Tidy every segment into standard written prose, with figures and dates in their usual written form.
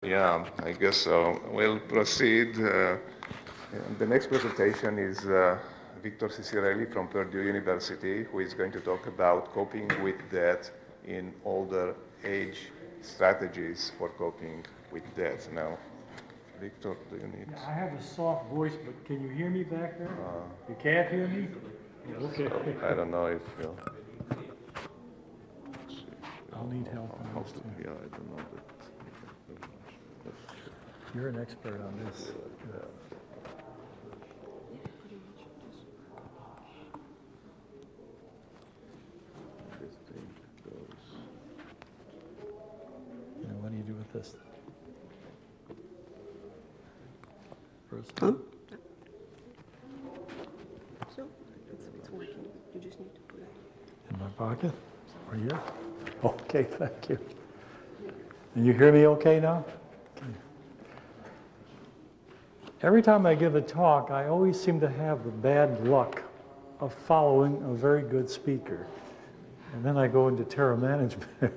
Yeah, I guess so. We'll proceed. The next presentation is Victor Cicirelli from Purdue University, who is going to talk about coping with death in older age strategies for coping with death. Now, Victor, do you need? Yeah, I have a soft voice, but can you hear me back there? You can't hear me? Okay. So, I don't know if you'll... I'll need help on this too. Yeah, I don't know. You're an expert on this. This thing goes. And what do you do with this? First. Huh? So, it's working. You just need to put it In my pocket? Or here? Okay, thank you. And you hear me okay now? Okay. Every time I give a talk, I always seem to have the bad luck of following a very good speaker. And then I go into terror management.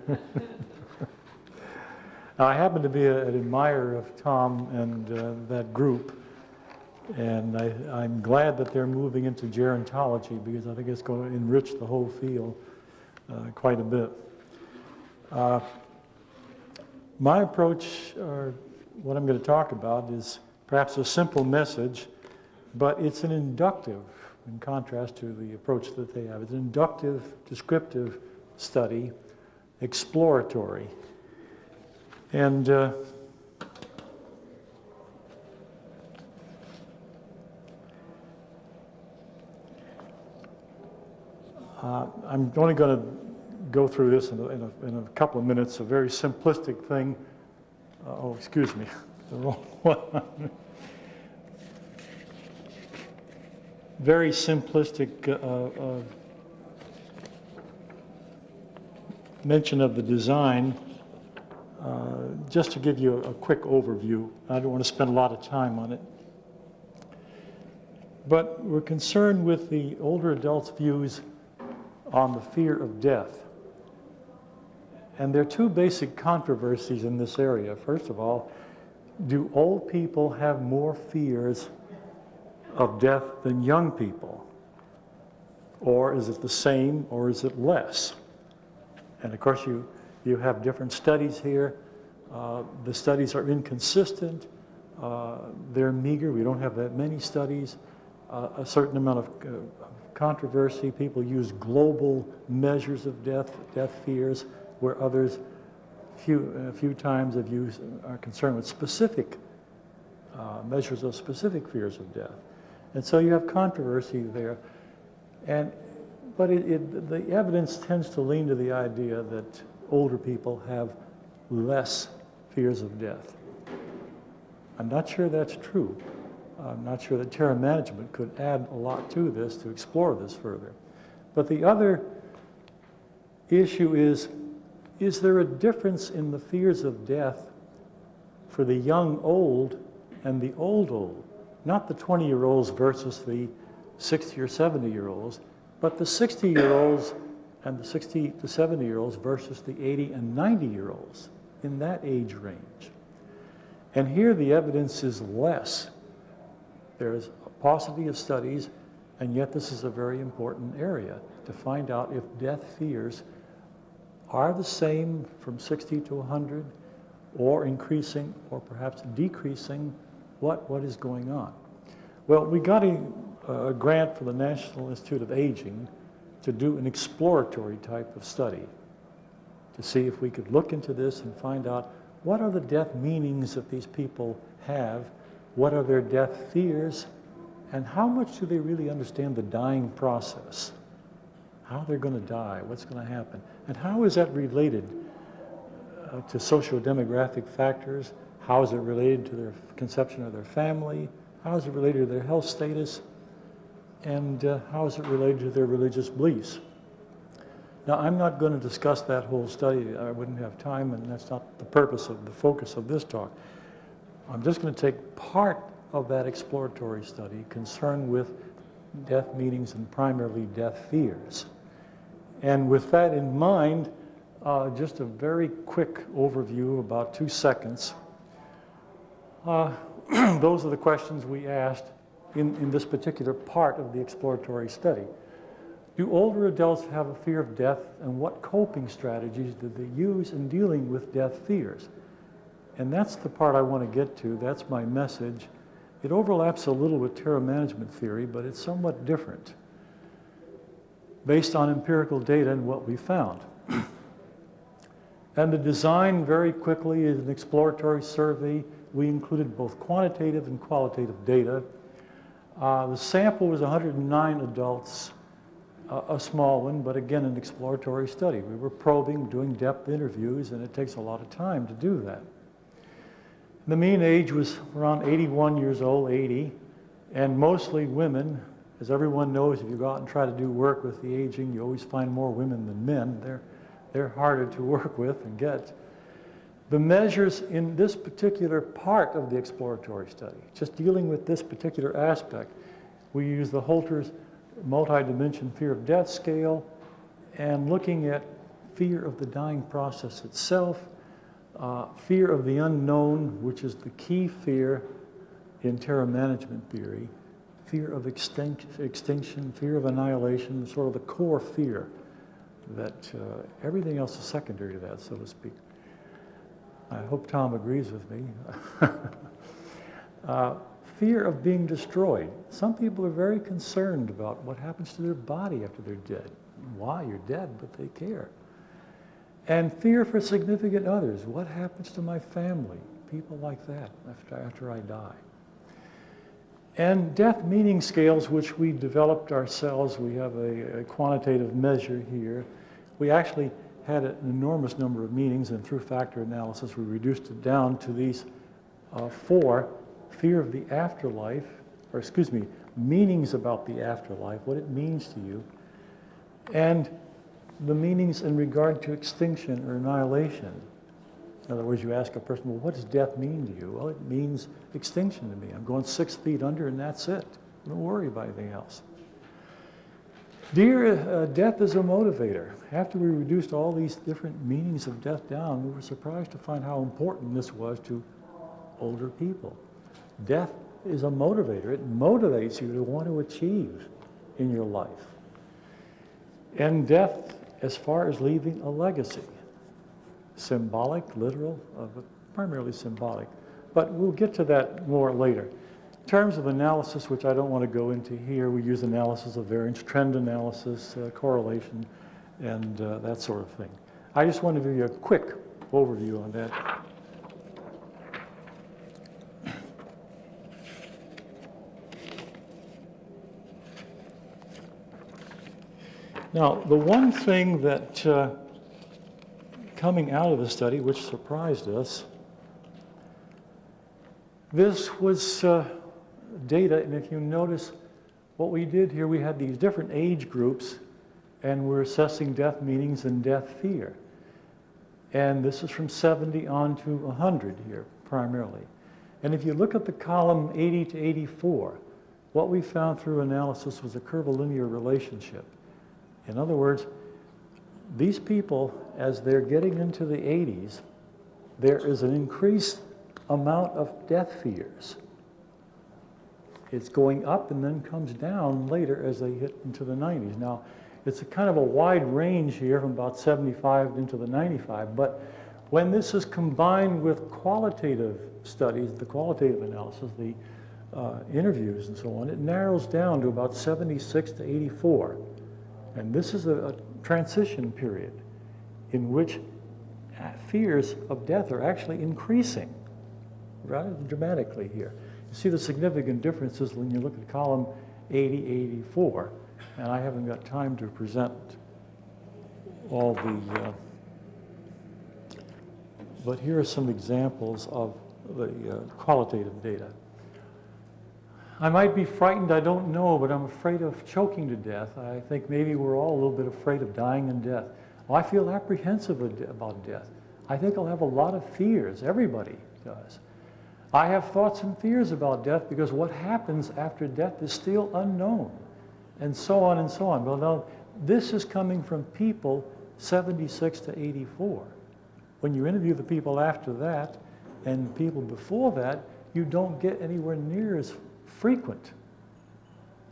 Now, I happen to be an admirer of Tom and that group. And I'm glad that they're moving into gerontology because I think it's going to enrich the whole field quite a bit. My approach, or what I'm going to talk about, is perhaps a simple message, but it's an inductive, in contrast to the approach that they have. It's an inductive, descriptive study, exploratory. And I'm only going to go through this in a couple of minutes, a very simplistic thing. Oh, excuse me, the wrong one. Very simplistic mention of the design, just to give you a quick overview. I don't want to spend a lot of time on it. But we're concerned with the older adults' views on the fear of death. And there are two basic controversies in this area. First of all, do old people have more fears of death than young people? Or is it the same, or is it less? And of course, you have different studies here. The studies are inconsistent. They're meager. We don't have that many studies. A certain amount of controversy. People use global measures of death fears, where others, a few times are concerned with specific measures of specific fears of death. And so you have controversy there. But the evidence tends to lean to the idea that older people have less fears of death. I'm not sure that's true. I'm not sure that terror management could add a lot to this to explore this further. But the other issue is there a difference in the fears of death for the young old and the old? Not the 20-year-olds versus the 60 or 70-year-olds, but the 60-year-olds and the 60 to 70-year-olds versus the 80 and 90-year-olds in that age range. And here the evidence is less. There's a paucity of studies, and yet this is a very important area to find out if death fears are the same from 60 to 100, or increasing, or perhaps decreasing. What is going on? Well, we got a grant from the National Institute of Aging to do an exploratory type of study to see if we could look into this and find out what are the death meanings that these people have, what are their death fears, and how much do they really understand the dying process, how they're going to die, what's going to happen, and how is that related to socio-demographic factors, how is it related to their conception of their family, how is it related to their health status, and how is it related to their religious beliefs. Now, I'm not going to discuss that whole study. I wouldn't have time, and that's not the purpose of the focus of this talk. I'm just going to take part of that exploratory study concerned with death meanings and primarily death fears. And with that in mind, just a very quick overview, about 2 seconds. Those are the questions we asked in this particular part of the exploratory study. Do older adults have a fear of death, and what coping strategies do they use in dealing with death fears? And that's the part I want to get to. That's my message. It overlaps a little with terror management theory, but it's somewhat different based on empirical data and what we found. And the design, very quickly, is an exploratory survey. We included both quantitative and qualitative data. The sample was 109 adults, a small one, but again, an exploratory study. We were probing, doing depth interviews, and it takes a lot of time to do that. The mean age was around 81 years old, 80, and mostly women. As everyone knows, if you go out and try to do work with the aging, you always find more women than men. They're harder to work with and get. The measures in this particular part of the exploratory study, just dealing with this particular aspect, we use the Holter's multi-dimension fear of death scale and looking at fear of the dying process itself, fear of the unknown, which is the key fear in terror management theory, fear of extinction, fear of annihilation, sort of the core fear that everything else is secondary to that, so to speak. I hope Tom agrees with me. Fear of being destroyed. Some people are very concerned about what happens to their body after they're dead. Why? You're dead, but they care. And fear for significant others. What happens to my family? People like that after I die. And death meaning scales, which we developed ourselves. We have a quantitative measure here. We actually had an enormous number of meanings, and through factor analysis, we reduced it down to these 4: fear of the afterlife, or excuse me, meanings about the afterlife, what it means to you, and the meanings in regard to extinction or annihilation. In other words, you ask a person, well, what does death mean to you? Well, it means extinction to me. I'm going 6 feet under and that's it. Don't worry about anything else. Death is a motivator. After we reduced all these different meanings of death down, we were surprised to find how important this was to older people. Death is a motivator. It motivates you to want to achieve in your life. And death, as far as leaving a legacy, symbolic, literal, but primarily symbolic. But we'll get to that more later. In terms of analysis, which I don't want to go into here, we use analysis of variance, trend analysis, correlation, and that sort of thing. I just want to give you a quick overview on that. Now, the one thing that coming out of the study, which surprised us, this was data, and if you notice what we did here, we had these different age groups, and we're assessing death meanings and death fear. And this is from 70 on to 100 here, primarily. And if you look at the column 80 to 84, what we found through analysis was a curvilinear relationship. In other words, these people, as they're getting into the 80s, there is an increased amount of death fears. It's going up and then comes down later as they hit into the 90s. Now, it's a kind of a wide range here from about 75 into the 95, but when this is combined with qualitative studies, the qualitative analysis, the interviews and so on, it narrows down to about 76 to 84. And this is a transition period in which fears of death are actually increasing rather dramatically here. You see the significant differences when you look at column 80, 84, and I haven't got time to present all the, but here are some examples of the qualitative data. I might be frightened, I don't know, but I'm afraid of choking to death. I think maybe we're all a little bit afraid of dying in death. Well, I feel apprehensive about death. I think I'll have a lot of fears. Everybody does. I have thoughts and fears about death because what happens after death is still unknown, and so on and so on. Well, now, this is coming from people 76 to 84. When you interview the people after that and people before that, you don't get anywhere near as frequent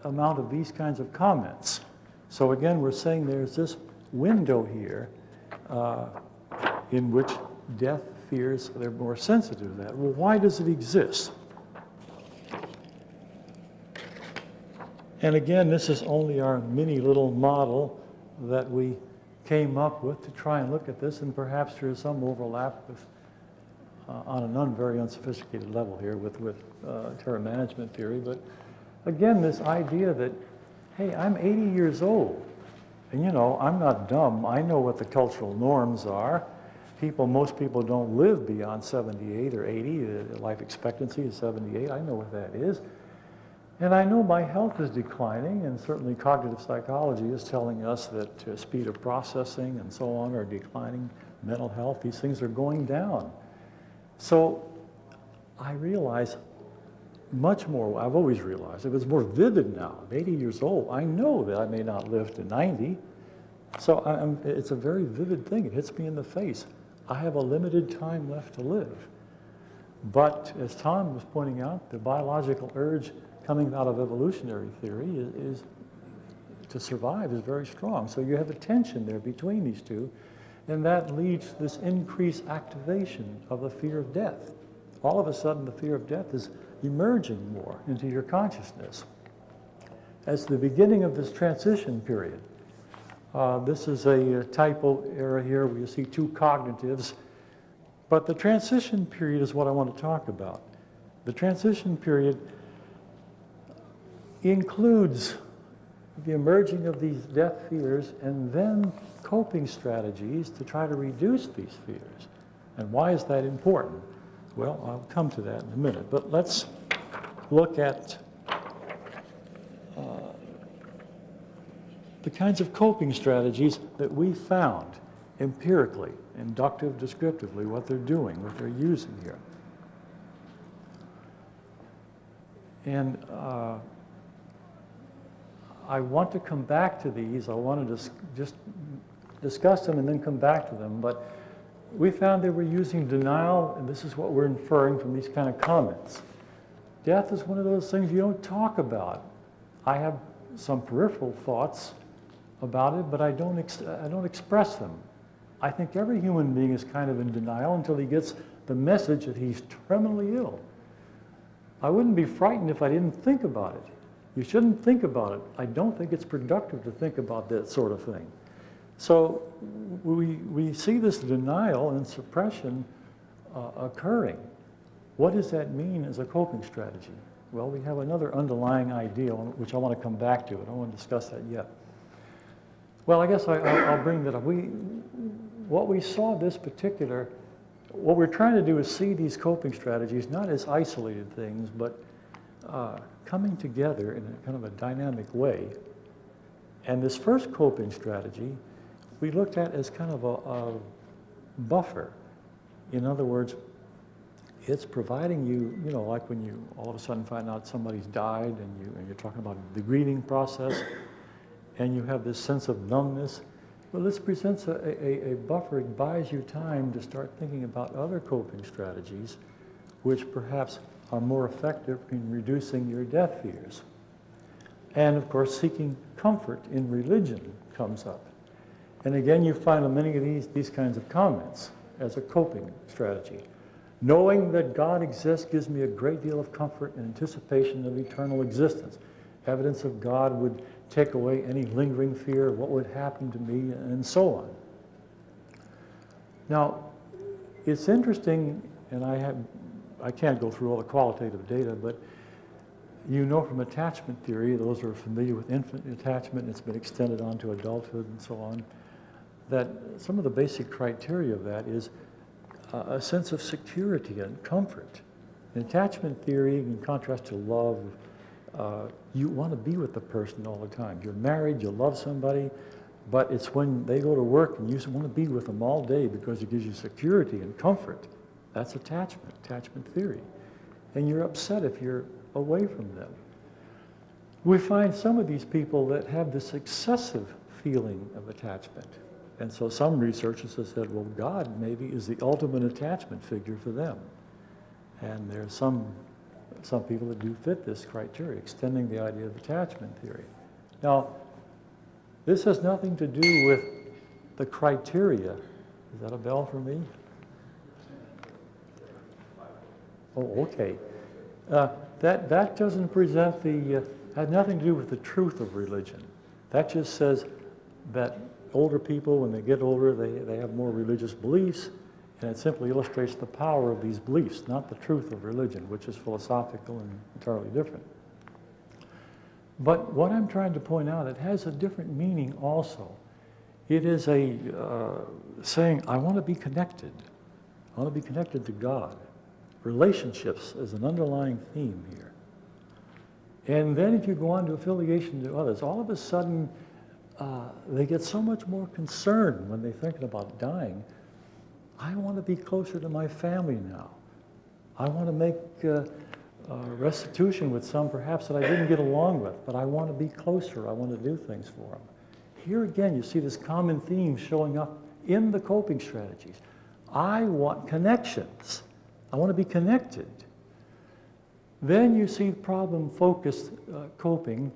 amount of these kinds of comments. So again, we're saying there's this window here in which death fears, they're more sensitive to that. Well, why does it exist? And again, this is only our mini little model that we came up with to try and look at this, and perhaps there's some overlap with, on a very unsophisticated level here with terror management theory. But again, this idea that, hey, I'm 80 years old, and you know, I'm not dumb. I know what the cultural norms are. Most people don't live beyond 78 or 80. Life expectancy is 78. I know what that is. And I know my health is declining, and certainly cognitive psychology is telling us that speed of processing and so on are declining. Mental health, these things are going down. So I realize much more, I've always realized, it was more vivid now. I'm 80 years old. I know that I may not live to 90. So it's a very vivid thing. It hits me in the face. I have a limited time left to live. But as Tom was pointing out, the biological urge coming out of evolutionary theory is to survive is very strong. So you have a tension there between these two, and that leads to this increased activation of the fear of death. All of a sudden, the fear of death is emerging more into your consciousness. As the beginning of this transition period, this is a typo error here where you see two cognitives, but the transition period is what I want to talk about. The transition period includes the emerging of these death fears and then coping strategies to try to reduce these fears. And why is that important? Well, I'll come to that in a minute, but let's look at the kinds of coping strategies that we found empirically, inductive, descriptively, what they're doing, what they're using here. And I want to come back to these. I wanted to just discuss them and then come back to them. But we found they were using denial, and this is what we're inferring from these kind of comments. Death is one of those things you don't talk about. I have some peripheral thoughts about it, but I don't express them. I think every human being is kind of in denial until he gets the message that he's terminally ill. I wouldn't be frightened if I didn't think about it. You shouldn't think about it. I don't think it's productive to think about that sort of thing. So we see this denial and suppression occurring. What does that mean as a coping strategy? Well, we have another underlying idea, which I want to come back to. I don't want to discuss that yet. Well, I guess I'll bring that up. What we saw what we're trying to do is see these coping strategies not as isolated things, but coming together in a kind of a dynamic way. And this first coping strategy, we looked at as kind of a buffer. In other words, it's providing you, you know, like when you all of a sudden find out somebody's died and you're talking about the grieving process, and you have this sense of numbness. Well, this presents a buffer. It buys you time to start thinking about other coping strategies, which perhaps are more effective in reducing your death fears. And of course, seeking comfort in religion comes up. And again, you find many of these kinds of comments as a coping strategy. Knowing that God exists gives me a great deal of comfort and anticipation of eternal existence. Evidence of God would take away any lingering fear of what would happen to me, and so on. Now, it's interesting, and I can't go through all the qualitative data, but you know from attachment theory, those who are familiar with infant attachment, it's been extended on to adulthood and so on, that some of the basic criteria of that is a sense of security and comfort. In attachment theory, in contrast to love, you want to be with the person all the time. You're married, you love somebody, but it's when they go to work and you just want to be with them all day because it gives you security and comfort. That's attachment theory. And you're upset if you're away from them. We find some of these people that have this excessive feeling of attachment. And so some researchers have said, well, God maybe is the ultimate attachment figure for them. And there's some some people that do fit this criteria, extending the idea of attachment theory. Now, this has nothing to do with the criteria. Is that a bell for me? Oh, okay. That doesn't present the, had nothing to do with the truth of religion. That just says that older people, when they get older, they have more religious beliefs, and it simply illustrates the power of these beliefs, not the truth of religion, which is philosophical and entirely different. But what I'm trying to point out, it has a different meaning also. It is a saying, I want to be connected. I want to be connected to God. Relationships is an underlying theme here. And then if you go on to affiliation to others, all of a sudden they get so much more concerned when they're thinking about dying. I want to be closer to my family now. I want to make restitution with some perhaps that I didn't get along with, but I want to be closer. I want to do things for them. Here again, you see this common theme showing up in the coping strategies. I want connections. I want to be connected. Then you see problem-focused coping,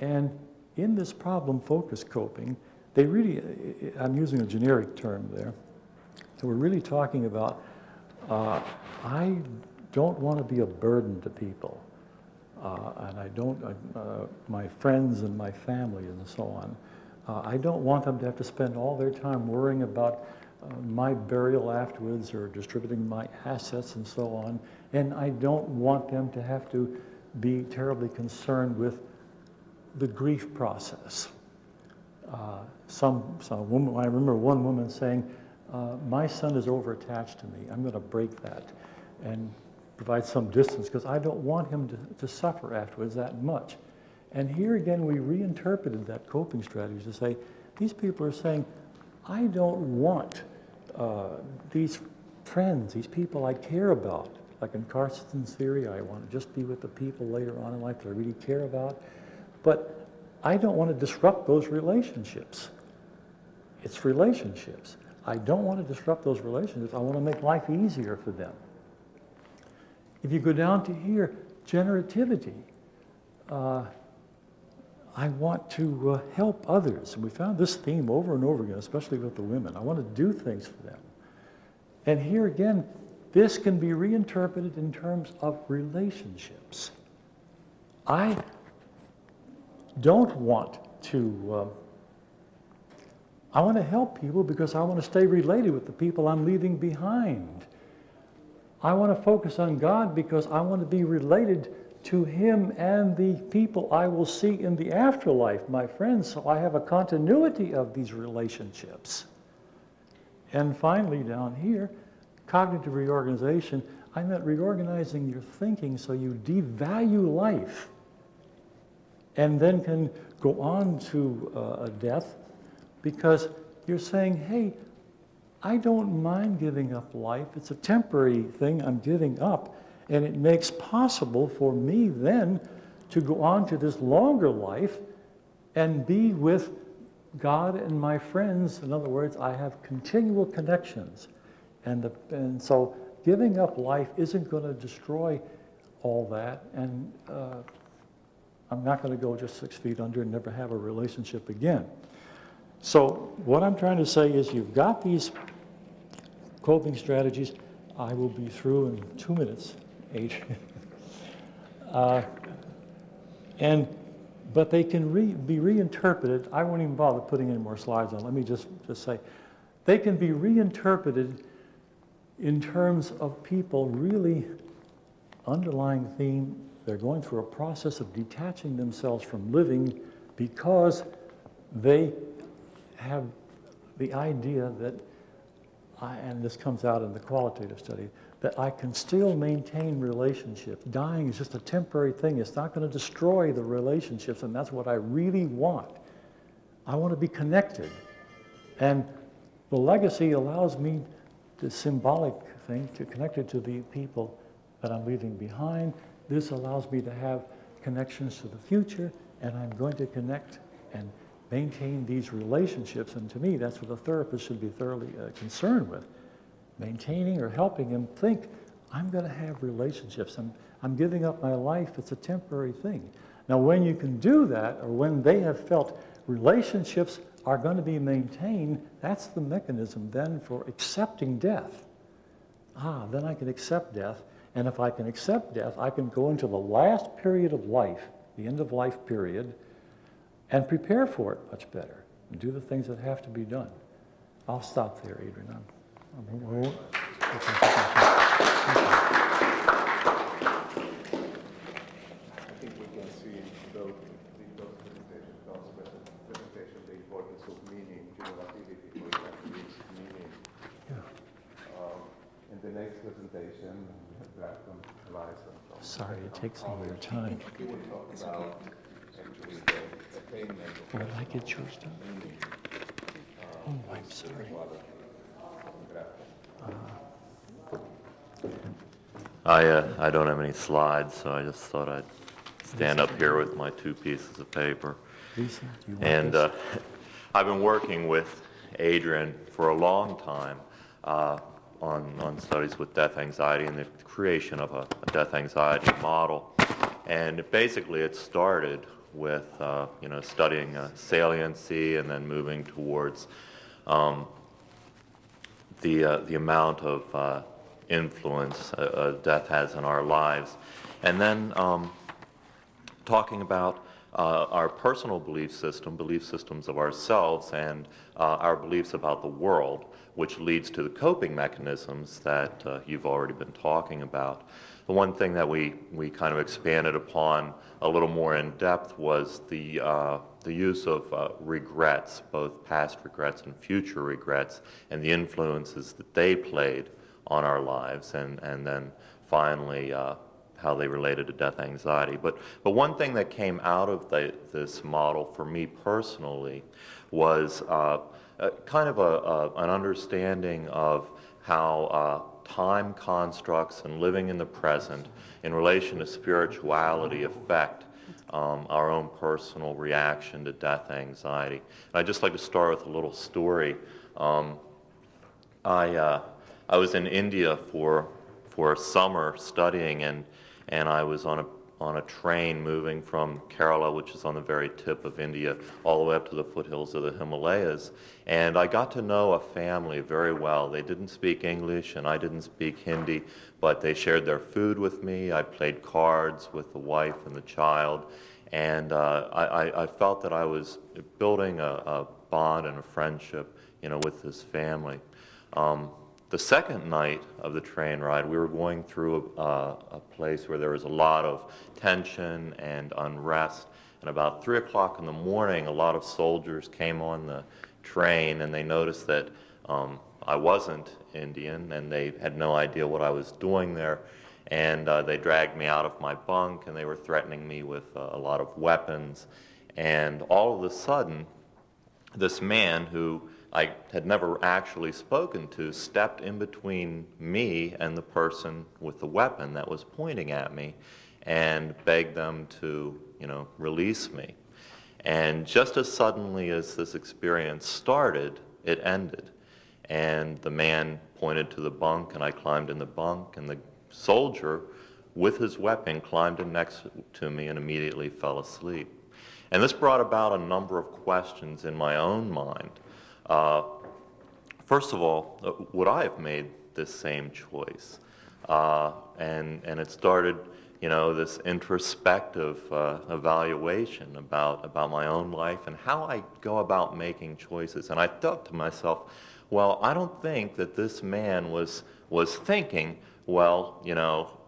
and in this problem-focused coping, they really, I'm using a generic term there, so we're really talking about, I don't want to be a burden to people, and I don't, my friends and my family and so on, I don't want them to have to spend all their time worrying about my burial afterwards or distributing my assets and so on. And I don't want them to have to be terribly concerned with the grief process. Some woman, I remember one woman saying, my son is over-attached to me. I'm going to break that and provide some distance because I don't want him to suffer afterwards that much. And here again, we reinterpreted that coping strategy to say, these people are saying, I don't want these friends, these people I care about. Like in Carson's theory, I want to just be with the people later on in life that I really care about. But I don't want to disrupt those relationships. It's relationships. I don't want to disrupt those relationships. I want to make life easier for them. If you go down to here, generativity. I want to help others. And we found this theme over and over again, especially with the women. I want to do things for them. And here again, this can be reinterpreted in terms of relationships. I don't want to, I want to help people because I want to stay related with the people I'm leaving behind. I want to focus on God because I want to be related to Him and the people I will see in the afterlife, my friends, so I have a continuity of these relationships. And finally, down here, cognitive reorganization, I meant reorganizing your thinking so you devalue life and then can go on to a death because you're saying, hey, I don't mind giving up life. It's a temporary thing I'm giving up. And it makes possible for me then to go on to this longer life and be with God and my friends. In other words, I have continual connections. And so giving up life isn't going to destroy all that. And I'm not going to go just 6 feet under and never have a relationship again. So what I'm trying to say is you've got these coping strategies. I will be through in 2 minutes. Adrian. But they can be reinterpreted. I won't even bother putting any more slides on. Let me just say, they can be reinterpreted in terms of people really underlying theme. They're going through a process of detaching themselves from living because they have the idea that, and this comes out in the qualitative study, that I can still maintain relationships. Dying is just a temporary thing. It's not going to destroy the relationships, and that's what I really want. I want to be connected. And the legacy allows me the symbolic thing to connect it to the people that I'm leaving behind. This allows me to have connections to the future, and I'm going to connect and maintain these relationships. And to me, that's what a therapist should be thoroughly concerned with. Maintaining or helping him think, I'm going to have relationships. I'm giving up my life. It's a temporary thing. Now, when you can do that, or when they have felt relationships are going to be maintained, that's the mechanism then for accepting death. Then I can accept death. And if I can accept death, I can go into the last period of life, the end of life period, and prepare for it much better and do the things that have to be done. I'll stop there, Adrian. I think we can see in those presentations, the importance of meaning, cumulativity, for example, is meaning. In the next presentation, we have Grafton, Eliason. Sorry, it takes all your time. We will talk about actually the attainment of Will I get yours done? Oh, I'm sorry. I don't have any slides, so I just thought I'd stand up here with my 2 pieces of paper. Lisa, do you want And this? I've been working with Adrian for a long time on studies with death anxiety and the creation of a death anxiety model. And basically it started with studying saliency and then moving towards the amount of influence death has in our lives. And then talking about our personal belief system, belief systems of ourselves, and our beliefs about the world, which leads to the coping mechanisms that you've already been talking about. The one thing that we kind of expanded upon a little more in depth was the use of regrets, both past regrets and future regrets, and the influences that they played on our lives, and then finally how they related to death anxiety. But one thing that came out of this model for me personally was kind of an understanding of how time constructs and living in the present in relation to spirituality affect our own personal reaction to death anxiety. And I'd just like to start with a little story. I was in India for a summer studying, and I was on a train moving from Kerala, which is on the very tip of India, all the way up to the foothills of the Himalayas. And I got to know a family very well. They didn't speak English and I didn't speak Hindi, but they shared their food with me. I played cards with the wife and the child, and I felt that I was building a bond and a friendship, with this family. The second night of the train ride, we were going through a place where there was a lot of tension and unrest. And about 3 o'clock in the morning, a lot of soldiers came on the train, and they noticed that I wasn't Indian, and they had no idea what I was doing there. And they dragged me out of my bunk, and they were threatening me with a lot of weapons. And all of a sudden, this man who I had never actually spoken to stepped in between me and the person with the weapon that was pointing at me and begged them to, release me. And just as suddenly as this experience started, it ended. And the man pointed to the bunk, and I climbed in the bunk, and the soldier with his weapon climbed in next to me and immediately fell asleep. And this brought about a number of questions in my own mind. First of all, would I have made this same choice? And it started, this introspective evaluation about my own life and how I go about making choices. And I thought to myself, well, I don't think that this man was thinking, well,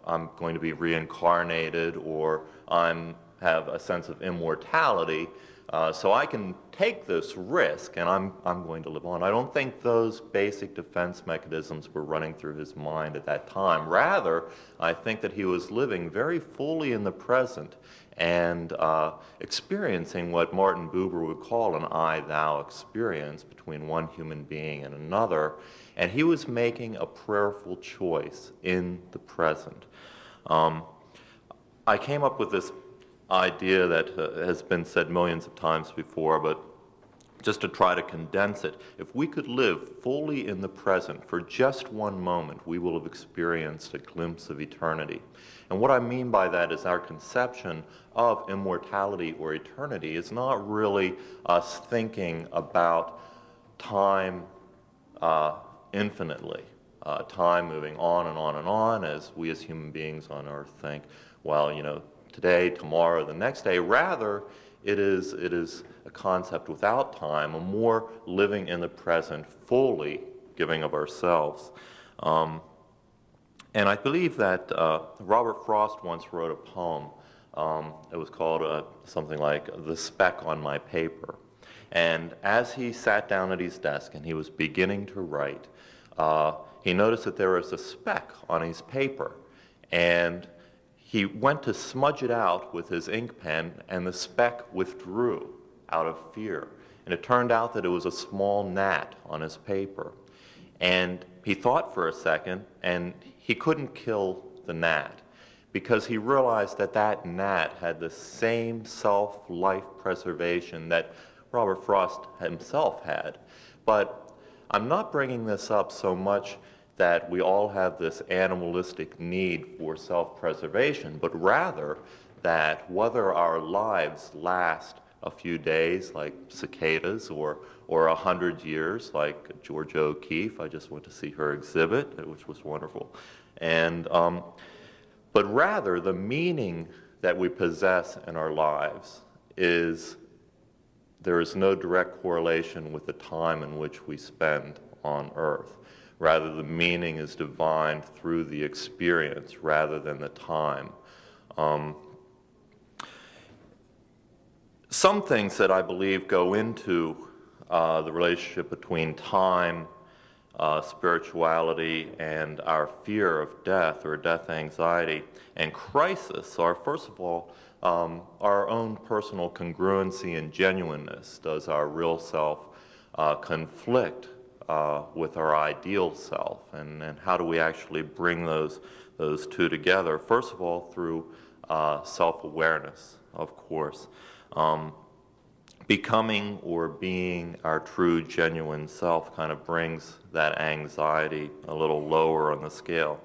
I'm going to be reincarnated, or have a sense of immortality, so I can take this risk and I'm going to live on. I don't think those basic defense mechanisms were running through his mind at that time. Rather, I think that he was living very fully in the present and experiencing what Martin Buber would call an I-thou experience between one human being and another, and he was making a prayerful choice in the present. I came up with this idea that has been said millions of times before, but just to try to condense it, if we could live fully in the present for just one moment, we will have experienced a glimpse of eternity. And what I mean by that is our conception of immortality or eternity is not really us thinking about time infinitely, time moving on and on and on, as we as human beings on earth think, well, today, tomorrow, the next day. Rather, it is a concept without time, a more living in the present, fully giving of ourselves. And I believe that Robert Frost once wrote a poem. It was called something like "The Speck on My Paper." And as he sat down at his desk and he was beginning to write, he noticed that there was a speck on his paper. And he went to smudge it out with his ink pen, and the speck withdrew out of fear. And it turned out that it was a small gnat on his paper. And he thought for a second, and he couldn't kill the gnat because he realized that that gnat had the same self-life preservation that Robert Frost himself had. But I'm not bringing this up so much that we all have this animalistic need for self-preservation, but rather that whether our lives last a few days like cicadas or 100 years like Georgia O'Keeffe, I just went to see her exhibit, which was wonderful, and but rather the meaning that we possess in our lives is there is no direct correlation with the time in which we spend on earth. Rather, the meaning is divined through the experience rather than the time. Some things that I believe go into the relationship between time, spirituality, and our fear of death or death anxiety and crisis are, first of all, our own personal congruency and genuineness. Does our real self conflict with our ideal self, and how do we actually bring those two together? First of all, through self-awareness, of course. Becoming or being our true, genuine self kind of brings that anxiety a little lower on the scale.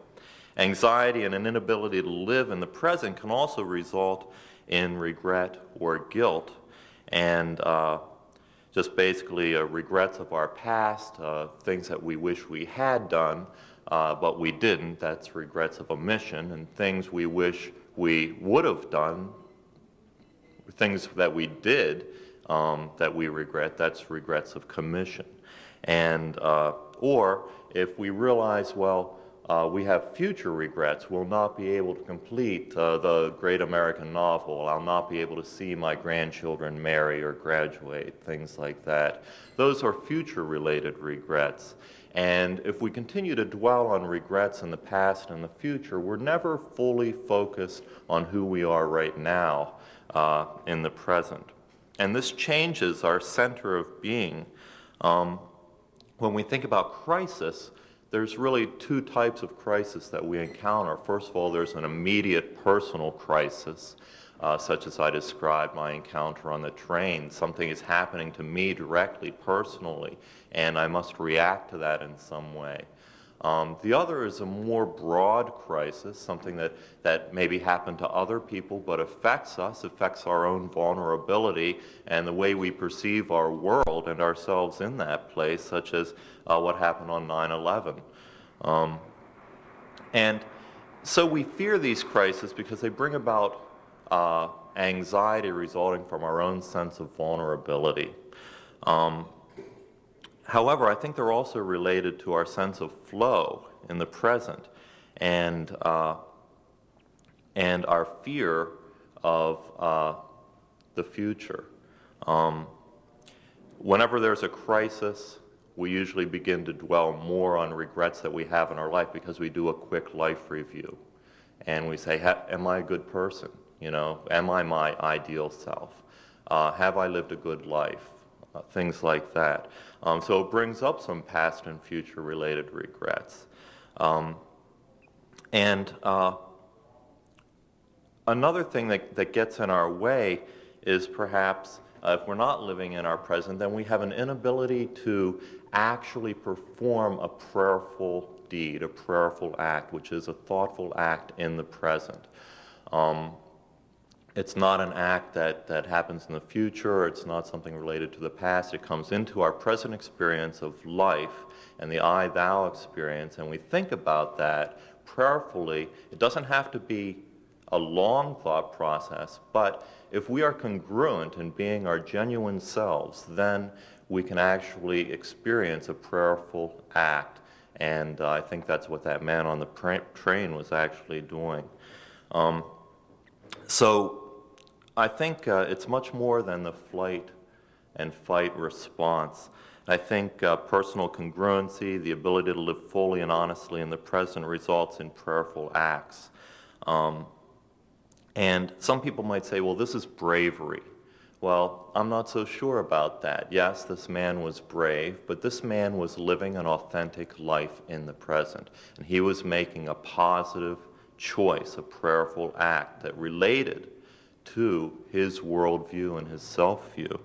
Anxiety and an inability to live in the present can also result in regret or guilt, and just basically regrets of our past, things that we wish we had done, but we didn't. That's regrets of omission. And things we wish we would have done, things that we did that we regret, that's regrets of commission. And or if we realize, well, we have future regrets. We'll not be able to complete the great American novel. I'll not be able to see my grandchildren marry or graduate, things like that. Those are future-related regrets. And if we continue to dwell on regrets in the past and the future, we're never fully focused on who we are right now in the present. And this changes our center of being. When we think about crisis, there's really two types of crisis that we encounter. First of all, there's an immediate personal crisis, such as I described my encounter on the train. Something is happening to me directly, personally, and I must react to that in some way. The other is a more broad crisis, something that maybe happened to other people but affects us, affects our own vulnerability and the way we perceive our world and ourselves in that place, such as what happened on 9/11. And so we fear these crises because they bring about anxiety resulting from our own sense of vulnerability. However, I think they're also related to our sense of flow in the present and our fear of the future. Whenever there's a crisis, we usually begin to dwell more on regrets that we have in our life because we do a quick life review. And we say, am I a good person? Am I my ideal self? Have I lived a good life? Things like that. So it brings up some past and future related regrets. Another thing that gets in our way is perhaps if we're not living in our present, then we have an inability to actually perform a prayerful deed, a prayerful act, which is a thoughtful act in the present. It's not an act that happens in the future. It's not something related to the past. It comes into our present experience of life and the I-thou experience, and we think about that prayerfully. It doesn't have to be a long thought process, but if we are congruent in being our genuine selves, then we can actually experience a prayerful act. And I think that's what that man on the train was actually doing. So I think it's much more than the flight and fight response. I think personal congruency, the ability to live fully and honestly in the present, results in prayerful acts. And some people might say, well, this is bravery. Well, I'm not so sure about that. Yes, this man was brave, but this man was living an authentic life in the present. And he was making a positive choice, a prayerful act that related to his worldview and his self-view.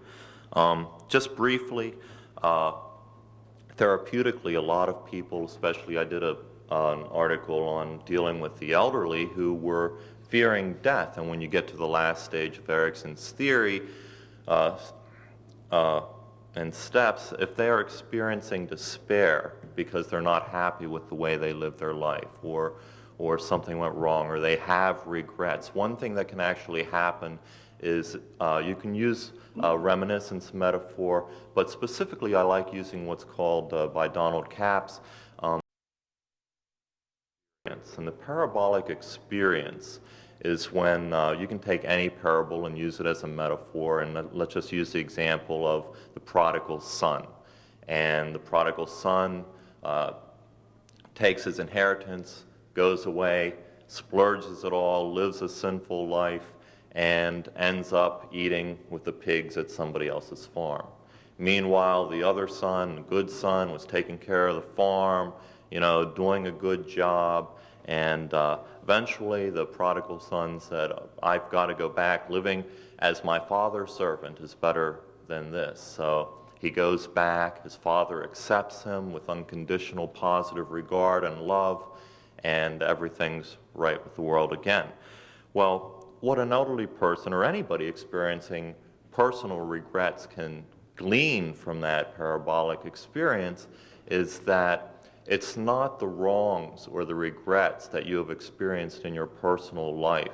Just briefly, therapeutically, a lot of people, especially I did an article on dealing with the elderly who were fearing death. And when you get to the last stage of Erickson's theory and steps, if they are experiencing despair because they're not happy with the way they live their life, or something went wrong, or they have regrets, one thing that can actually happen is you can use reminiscence metaphor, but specifically I like using what's called by Donald Capps, and the parabolic experience is when you can take any parable and use it as a metaphor, and let's just use the example of the prodigal son. And the prodigal son takes his inheritance, goes away, splurges it all, lives a sinful life, and ends up eating with the pigs at somebody else's farm. Meanwhile, the other son, the good son, was taking care of the farm, doing a good job, and eventually the prodigal son said, I've got to go back. Living as my father's servant is better than this. So he goes back. His father accepts him with unconditional positive regard and love, and everything's right with the world again. Well, what an elderly person or anybody experiencing personal regrets can glean from that parabolic experience is that it's not the wrongs or the regrets that you have experienced in your personal life.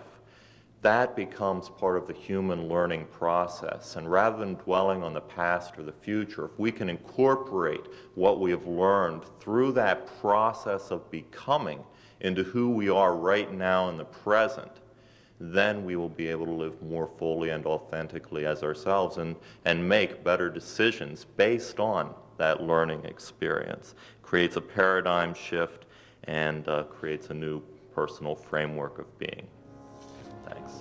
That becomes part of the human learning process. And rather than dwelling on the past or the future, if we can incorporate what we have learned through that process of becoming into who we are right now in the present, then we will be able to live more fully and authentically as ourselves and make better decisions based on that learning experience. Creates a paradigm shift and creates a new personal framework of being. Thanks.